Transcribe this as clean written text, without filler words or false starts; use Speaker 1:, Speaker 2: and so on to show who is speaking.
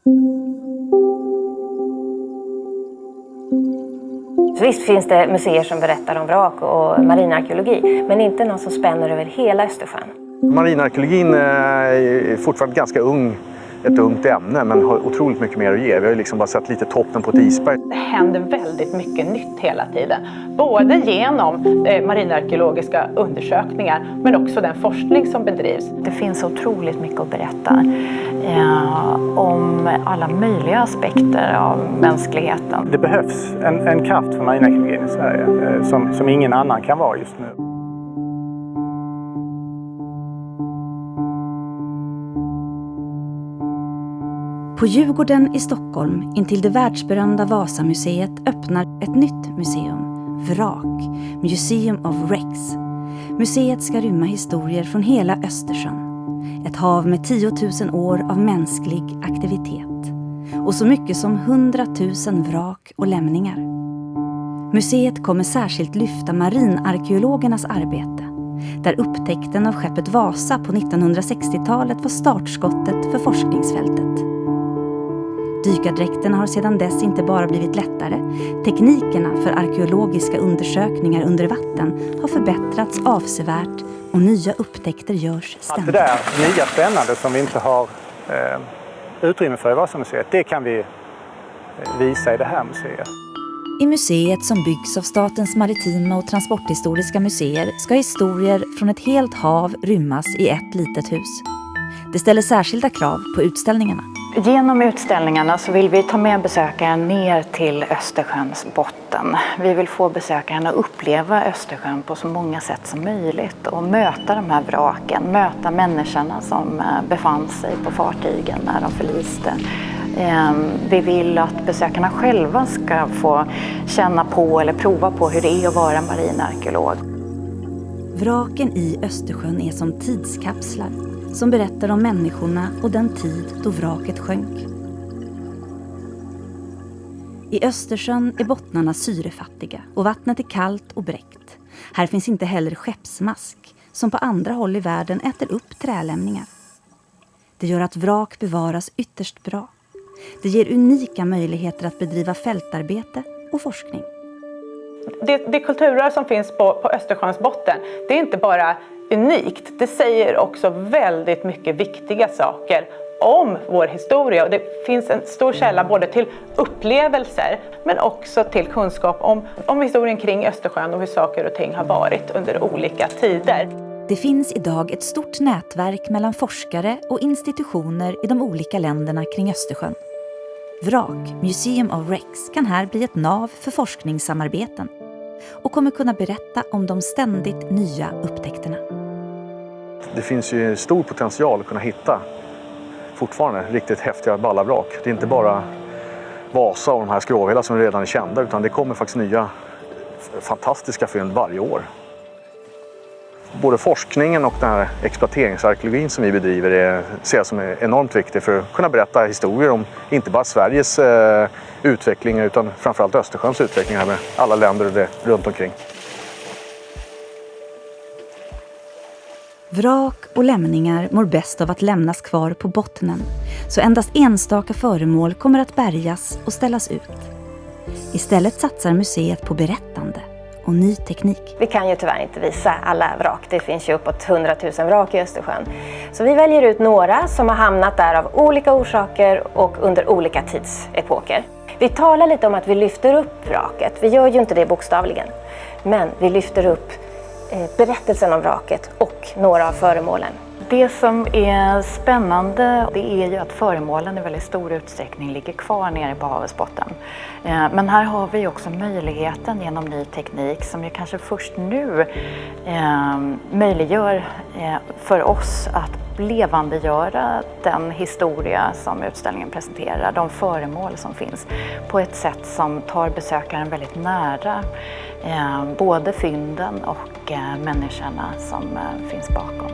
Speaker 1: Så visst finns det museer som berättar om vrak och marinarkeologi, men inte någon som spänner över hela Östersjön.
Speaker 2: Marinarkeologin är fortfarande ganska ett ungt ämne, men har otroligt mycket mer att ge. Vi har liksom bara sett lite toppen på ett isberg.
Speaker 3: Det händer väldigt mycket nytt hela tiden. Både genom marinarkeologiska undersökningar, men också den forskning som bedrivs.
Speaker 4: Det finns otroligt mycket att berätta om alla möjliga aspekter av mänskligheten.
Speaker 5: Det behövs en kraft för marinarkeologin i Sverige som ingen annan kan vara just nu.
Speaker 6: På Djurgården i Stockholm, intill det världsberömda Vasamuseet, öppnar ett nytt museum, Vrak, Museum of Wrecks. Museet ska rymma historier från hela Östersjön. Ett hav med 10 000 år av mänsklig aktivitet. Och så mycket som 100 000 vrak och lämningar. Museet kommer särskilt lyfta marinarkeologernas arbete, där upptäckten av skeppet Vasa på 1960-talet var startskottet för forskningsfältet. Dykardräkterna har sedan dess inte bara blivit lättare. Teknikerna för arkeologiska undersökningar under vatten har förbättrats avsevärt och nya upptäckter görs ständigt.
Speaker 5: Det där nya spännande som vi inte har utrymme för i Vasamuseet, det kan vi visa i det här museet.
Speaker 6: I museet som byggs av Statens maritima och transporthistoriska museer ska historier från ett helt hav rymmas i ett litet hus. Det ställer särskilda krav på utställningarna.
Speaker 4: Genom utställningarna så vill vi ta med besökaren ner till Östersjöns botten. Vi vill få besökaren att uppleva Östersjön på så många sätt som möjligt och möta de här vraken, möta människorna som befann sig på fartygen när de förliste. Vi vill att besökarna själva ska få känna på eller prova på hur det är att vara marinarkeolog.
Speaker 6: Vraken i Östersjön är som tidskapslar som berättar om människorna och den tid då vraket sjönk. I Östersjön är bottnarna syrefattiga och vattnet är kallt och bräckt. Här finns inte heller skeppsmask som på andra håll i världen äter upp trälämningar. Det gör att vrak bevaras ytterst bra. Det ger unika möjligheter att bedriva fältarbete och forskning.
Speaker 3: Det kulturarv som finns på Östersjöns botten, det är inte bara unikt. Det säger också väldigt mycket viktiga saker om vår historia. Och det finns en stor källa både till upplevelser men också till kunskap om historien kring Östersjön och hur saker och ting har varit under olika tider.
Speaker 6: Det finns idag ett stort nätverk mellan forskare och institutioner i de olika länderna kring Östersjön. Vrak, Museum of Wrecks, kan här bli ett nav för forskningssamarbeten och kommer kunna berätta om de ständigt nya upptäckterna.
Speaker 2: Det finns ju stor potential att kunna hitta fortfarande riktigt häftiga ballavrak. Det är inte bara Vasa och de här skråvhela som redan är kända, utan det kommer faktiskt nya fantastiska fynd varje år. Både forskningen och den här exploateringsarkeologin som vi bedriver ser jag som är enormt viktig för att kunna berätta historier om inte bara Sveriges utveckling utan framförallt Östersjöns utveckling här med alla länder runt omkring.
Speaker 6: Vrak och lämningar mår bäst av att lämnas kvar på bottnen, så endast enstaka föremål kommer att bärgas och ställas ut. Istället satsar museet på berättande och ny teknik.
Speaker 1: Vi kan ju tyvärr inte visa alla vrak. Det finns ju uppåt 100 000 vrak i Östersjön. Så vi väljer ut några som har hamnat där av olika orsaker och under olika tidsepoker. Vi talar lite om att vi lyfter upp vraket. Vi gör ju inte det bokstavligen. Men vi lyfter upp berättelsen om vraket och några av föremålen.
Speaker 4: Det som är spännande, det är ju att föremålen i väldigt stor utsträckning ligger kvar nere på havets botten. Men här har vi också möjligheten genom ny teknik som ju kanske först nu möjliggör för oss att levandegöra den historia som utställningen presenterar, de föremål som finns, på ett sätt som tar besökaren väldigt nära både fynden och människorna som finns bakom.